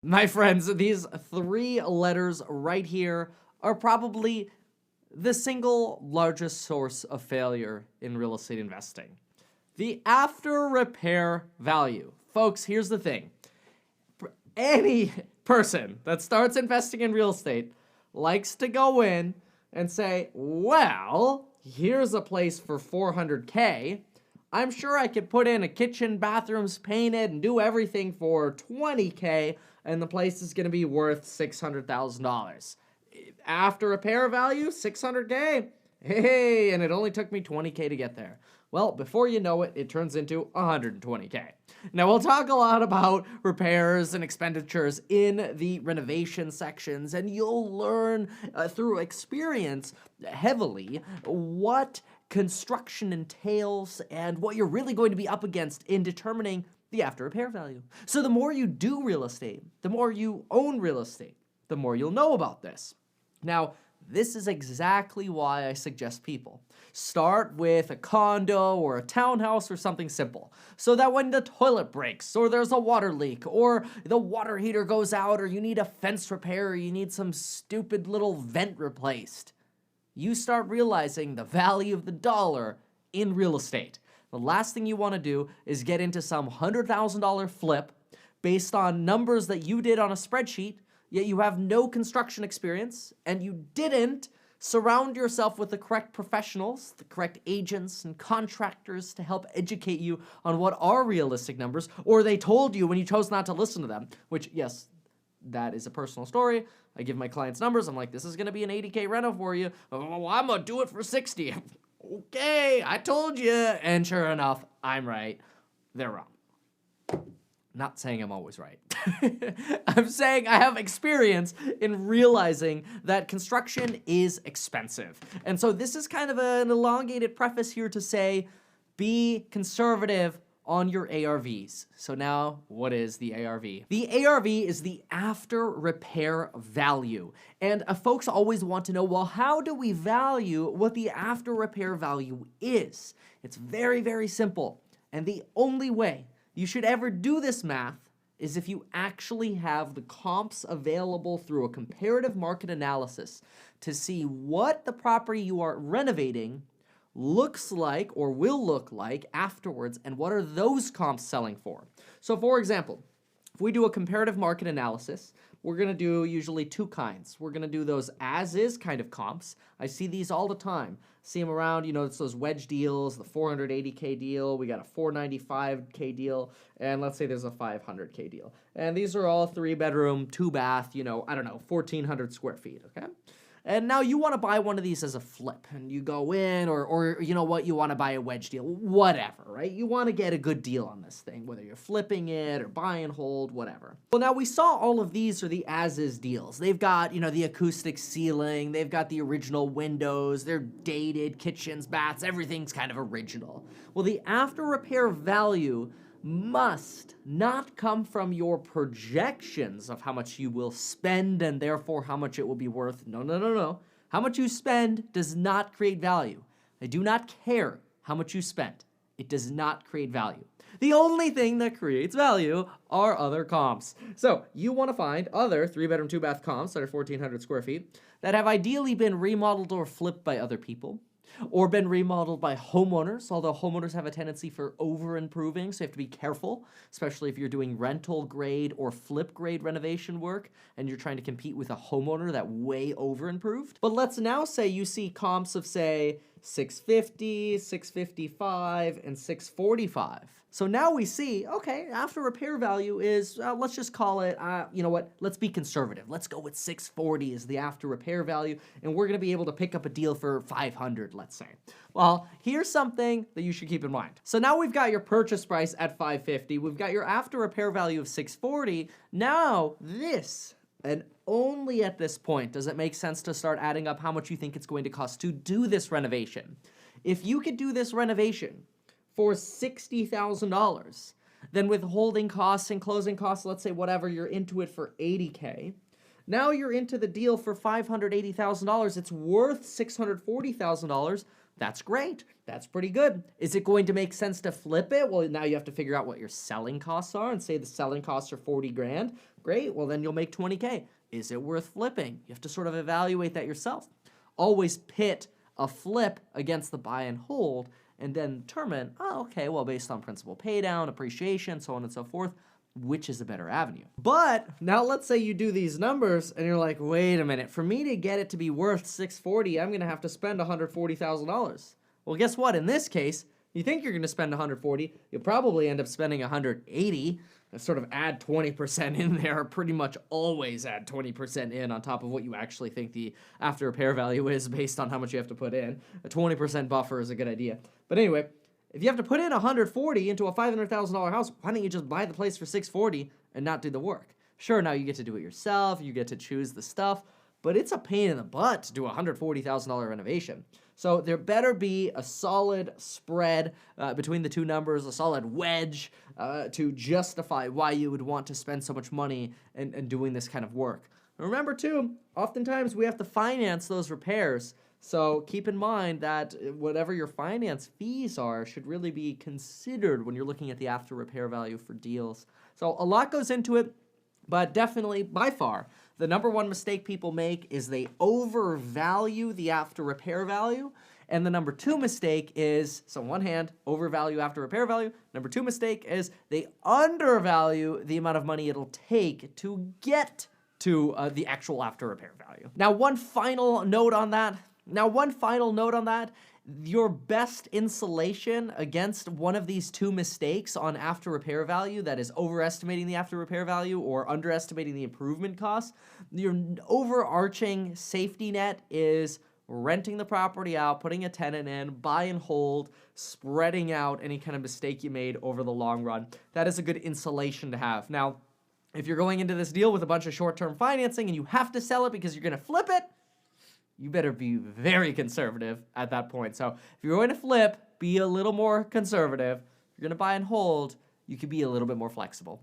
My friends, these three letters right here are probably the single largest source of failure in real estate investing. The after repair value. Folks, here's the thing. Any person that starts investing in real estate likes to go in and say, well, here's a place for $400K. I'm sure I could put in a kitchen, bathrooms painted, and do everything for $20K, and the place is going to be worth $600,000. After repair value, $600K. Hey, and it only took me $20K to get there. Well, before you know it, it turns into $120K. Now, we'll talk a lot about repairs and expenditures in the renovation sections, and you'll learn through experience heavily what construction entails and what you're really going to be up against in determining the after repair value. So the more you do real estate, the more you own real estate, the more you'll know about this. Now, this is exactly why I suggest people start with a condo or a townhouse or something simple, so that when the toilet breaks or there's a water leak or the water heater goes out or you need a fence repair or you need some stupid little vent replaced, you start realizing the value of the dollar in real estate. The last thing you want to do is get into some $100,000 flip based on numbers that you did on a spreadsheet, yet you have no construction experience, and you didn't surround yourself with the correct professionals, the correct agents and contractors to help educate you on what are realistic numbers, or they told you when you chose not to listen to them, which, yes, that is a personal story. I give my clients numbers. I'm like, this is going to be an 80K reno for you. Oh, I'm going to do it for 60. Okay, I told you. And sure enough, I'm right. They're wrong. Not saying I'm always right. I'm saying I have experience in realizing that construction is expensive. And so this is kind of an elongated preface here to say, be conservative on your ARVs. So now, what is the ARV? The ARV is the after repair value. And folks always want to know, well, how do we value what the after repair value is? It's very, very simple. And the only way you should ever do this math is if you actually have the comps available through a comparative market analysis to see what the property you are renovating looks like or will look like afterwards, and what are those comps selling for. So for example, if we do a comparative market analysis, we're going to do usually two kinds. We're going to do those as-is kind of comps. I see these all the time. See them around, it's those wedge deals, the 480K deal, we got a 495K deal, and let's say there's a 500K deal. And these are all 3-bedroom, 2-bath, 1,400 square feet, okay? And now you want to buy one of these as a flip, and you go in, or you know what, you want to buy a wedge deal, whatever, right? You want to get a good deal on this thing, whether you're flipping it or buy and hold, whatever. Well, now we saw all of these are the as-is deals. They've got, the acoustic ceiling, they've got the original windows, they're dated, kitchens, baths, everything's kind of original. Well, the after repair value must not come from your projections of how much you will spend and therefore how much it will be worth. No. How much you spend does not create value. I do not care how much you spent. It does not create value. The only thing that creates value are other comps. So you want to find other 3-bedroom, 2-bath comps that are 1,400 square feet that have ideally been remodeled or flipped by other people, or been remodeled by homeowners, although homeowners have a tendency for over-improving, so you have to be careful, especially if you're doing rental grade or flip grade renovation work and you're trying to compete with a homeowner that way over-improved. But let's now say you see comps of, say, 650, 655, and 645. So now we see, okay, after repair value is, let's just call it, let's be conservative. Let's go with 640 as the after repair value, and we're going to be able to pick up a deal for 500, let's say. Well, here's something that you should keep in mind. So now we've got your purchase price at 550. We've got your after repair value of 640. Now this, and only at this point does it make sense to start adding up how much you think it's going to cost to do this renovation. If you could do this renovation for $60,000, then with holding costs and closing costs, let's say whatever, you're into it for $80K. Now you're into the deal for $580,000. It's worth $640,000, That's great. That's pretty good. Is it going to make sense to flip it? Well, now you have to figure out what your selling costs are, and say the selling costs are 40 grand. Great, well then you'll make 20K. Is it worth flipping? You have to sort of evaluate that yourself. Always pit a flip against the buy and hold, and then determine, oh, okay, well, based on principal pay down, appreciation, so on and so forth, which is a better avenue. But now let's say you do these numbers and you're like, wait a minute, for me to get it to be worth 640, I'm gonna have to spend $140,000. Well, guess what? In this case, you think you're gonna spend 140, you'll probably end up spending 180. Sort of add 20% in there, pretty much always add 20% in on top of what you actually think the after repair value is based on how much you have to put in. A 20% buffer is a good idea. But anyway, if you have to put in 140 into a $500,000 house, why don't you just buy the place for 640 and not do the work? Sure, now you get to do it yourself, you get to choose the stuff, but it's a pain in the butt to do a $140,000 renovation. So there better be a solid spread between the two numbers, a solid wedge to justify why you would want to spend so much money in doing this kind of work. And remember too, oftentimes we have to finance those repairs. So keep in mind that whatever your finance fees are should really be considered when you're looking at the after repair value for deals. So a lot goes into it, but definitely by far, the number one mistake people make is they overvalue the after repair value. And the number two mistake is, so on one hand, overvalue after repair value. Number two mistake is they undervalue the amount of money it'll take to get to the actual after repair value. Now, one final note on that. Your best insulation against one of these two mistakes on after repair value, that is overestimating the after repair value or underestimating the improvement costs, your overarching safety net is renting the property out, putting a tenant in, buy and hold, spreading out any kind of mistake you made over the long run. That is a good insulation to have. Now, if you're going into this deal with a bunch of short-term financing and you have to sell it because you're going to flip it, you better be very conservative at that point. So if you're going to flip, be a little more conservative. If you're going to buy and hold, you can be a little bit more flexible.